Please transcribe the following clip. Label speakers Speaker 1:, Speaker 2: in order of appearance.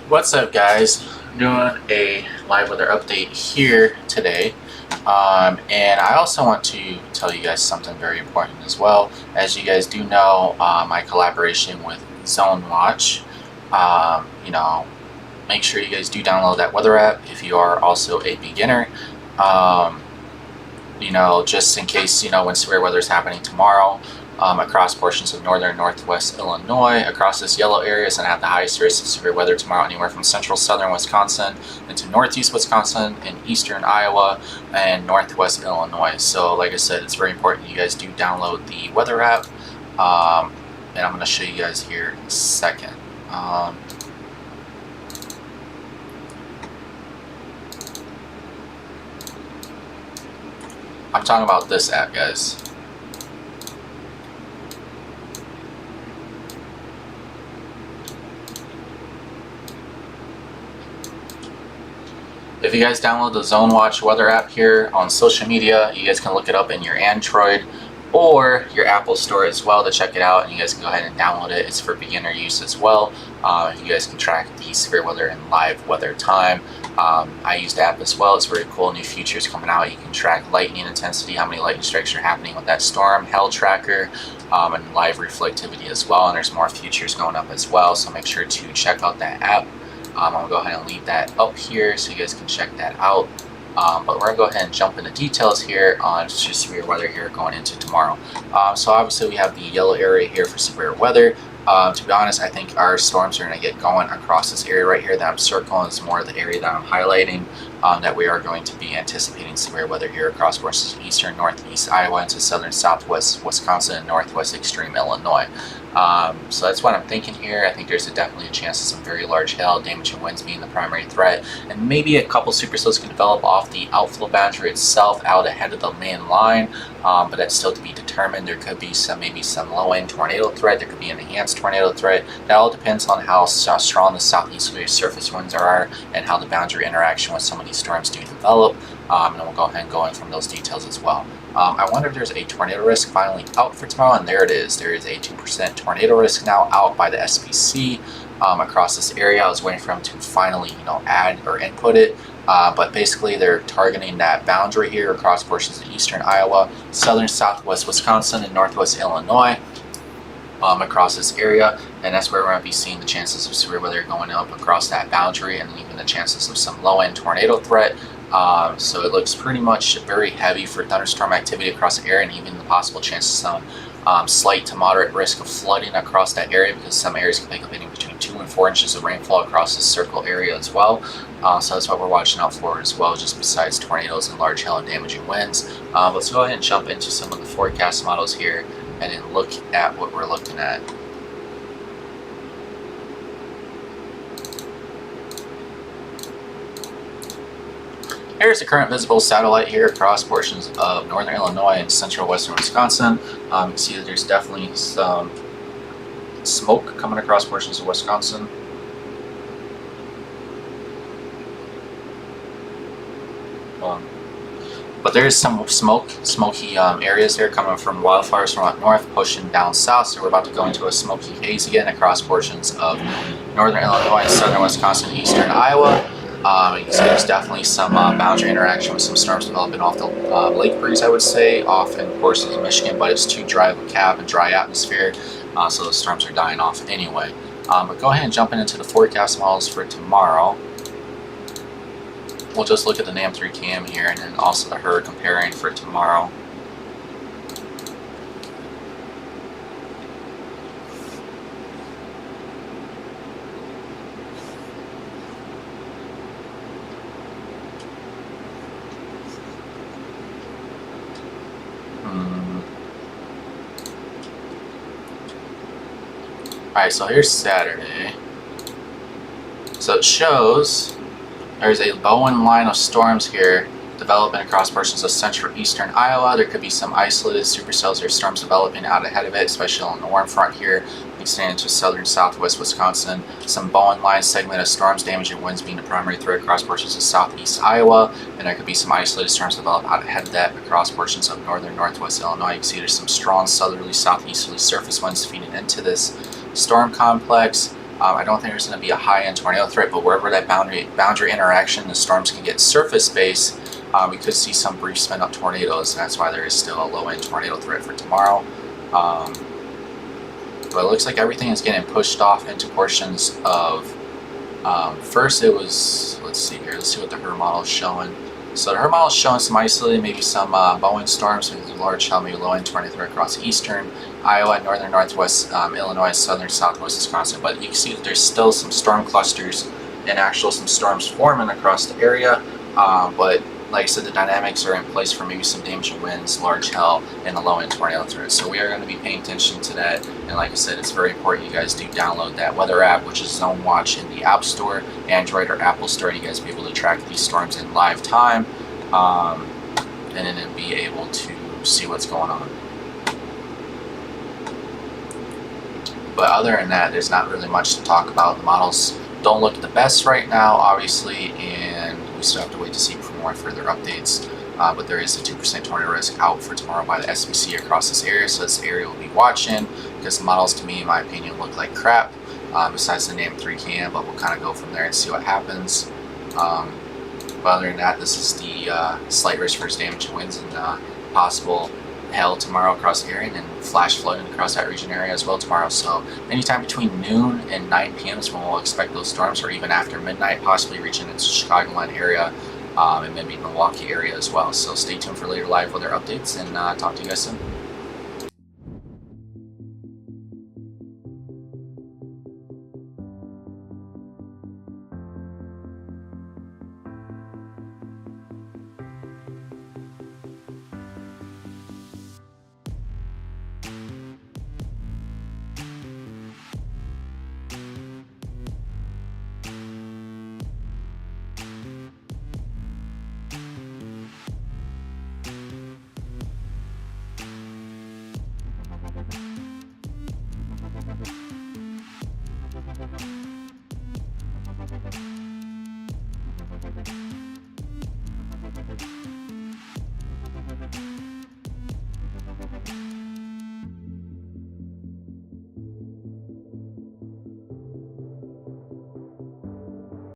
Speaker 1: What's up, guys? Doing a live weather update here today, and I also want to tell you guys something very important as well. As you guys do know, my collaboration with Zone Watch. Make sure you guys do download that weather app if you are also a beginner. Just in case, when severe weather is happening tomorrow. Across portions of northern northwest Illinois. Across this yellow area is going to have the highest risk of severe weather tomorrow, anywhere from central southern Wisconsin into northeast Wisconsin and eastern Iowa and northwest Illinois. So like I said, it's very important you guys do download the weather app, and I'm going to show you guys here in a second. I'm talking about this app, guys. If you guys download the Zone Watch weather app here on social media, you guys can look it up in your Android or your Apple store as well to check it out, and you guys can go ahead and download it. It's for beginner use as well. You guys can track the severe weather and live weather time. I use the app as well. It's very cool. New features coming out. You can track lightning intensity, how many lightning strikes are happening with that storm, hail tracker, and live reflectivity as well. And there's more features going up as well, so make sure to check out that app. I'm going to go ahead and leave that up here so you guys can check that out. But we're going to go ahead and jump into details here on severe weather here going into tomorrow. So obviously we have the yellow area here for severe weather. To be honest, I think our storms are going to get going across this area right here that I'm circling. Is more of the area that I'm highlighting, that we are going to be anticipating severe weather here across portions of eastern northeast Iowa into southern southwest Wisconsin and northwest extreme Illinois. So that's what I'm thinking here. I think there's definitely a chance of some very large hail, damaging winds being the primary threat, and maybe a couple supercells can develop off the outflow boundary itself out ahead of the main line, but that's still to be determined. There could be maybe some low-end tornado threat. There could be an enhanced tornado threat. That all depends on how strong the southeasterly surface winds are and how the boundary interaction with some of these storms do develop. And we'll go ahead and go in from those details as well. I wonder if there's a tornado risk finally out for tomorrow, and there it is. There is a 2% tornado risk now out by the SPC across this area. I was waiting for them to finally, add or input it, but basically they're targeting that boundary here across portions of eastern Iowa, southern southwest Wisconsin, and northwest Illinois. Across this area, and that's where we're going to be seeing the chances of severe weather going up across that boundary, and even the chances of some low-end tornado threat. So it looks pretty much very heavy for thunderstorm activity across the area, and even the possible chances of some slight to moderate risk of flooding across that area, because some areas can pick up anywhere between 2 and 4 inches of rainfall across this circle area as well. So that's what we're watching out for as well, just besides tornadoes and large hail and damaging winds. Let's go ahead and jump into some of the forecast models here and then look at what we're looking at. Here's the current visible satellite here across portions of northern Illinois and central western Wisconsin. You can see that there's definitely some smoke coming across portions of Wisconsin. But there is some smoky areas there coming from wildfires from up north pushing down south. So we're about to go into a smoky haze again across portions of northern Illinois, southern Wisconsin, eastern Iowa. You can see there's definitely some boundary interaction with some storms developing off the lake breeze, I would say, off in portions of Michigan, but it's too dry of a cap and dry atmosphere, so the storms are dying off anyway. But go ahead and jump into the forecast models for tomorrow. We'll just look at the NAM 3 cam here and then also the HER comparing for tomorrow. Alright, so here's Saturday. So it shows there's a Bowen line of storms here developing across portions of central eastern Iowa. There could be some isolated supercells or storms developing out ahead of it, especially on the warm front here, extending to southern southwest Wisconsin. Some Bowen line segment of storms, damaging winds being the primary threat across portions of southeast Iowa, and there could be some isolated storms develop out ahead of that across portions of northern northwest Illinois. You can see there's some strong southerly southeasterly surface winds feeding into this storm complex. I don't think there's going to be a high-end tornado threat, but wherever that boundary interaction, the storms can get surface base, we could see some brief spin-up tornadoes, and that's why there is still a low-end tornado threat for tomorrow. But it looks like everything is getting pushed off into portions of, first it was, let's see here, let's see what the HER model is showing. So the HER model is showing some isolated, maybe some Bowen storms with large, maybe low-end tornado threat across eastern Iowa, northern northwest Illinois, southern southwest Wisconsin. But you can see that there's still some storm clusters and some storms forming across the area. But like I said, the dynamics are in place for maybe some damaging winds, large hail, and the low-end tornado threat. So we are going to be paying attention to that. And like I said, it's very important you guys do download that weather app, which is Zone Watch in the App Store, Android or Apple Store, and you guys will be able to track these storms in live time, and then be able to see what's going on. But other than that, there's not really much to talk about. The models don't look the best right now, obviously, and we still have to wait to see for more further updates. But there is a 2% tornado risk out for tomorrow by the SPC across this area, so this area we'll be watching, because the models, to me, in my opinion, look like crap, besides the NAM 3 cam, but we'll kind of go from there and see what happens. But other than that, this is the slight risk for damage winds and possible hail tomorrow across the area, and then flash flooding across that region area as well tomorrow. So anytime between noon and 9 p.m. is when we'll expect those storms, or even after midnight, possibly reaching into Chicagoland area and maybe Milwaukee area as well. So stay tuned for later live weather updates, and talk to you guys soon.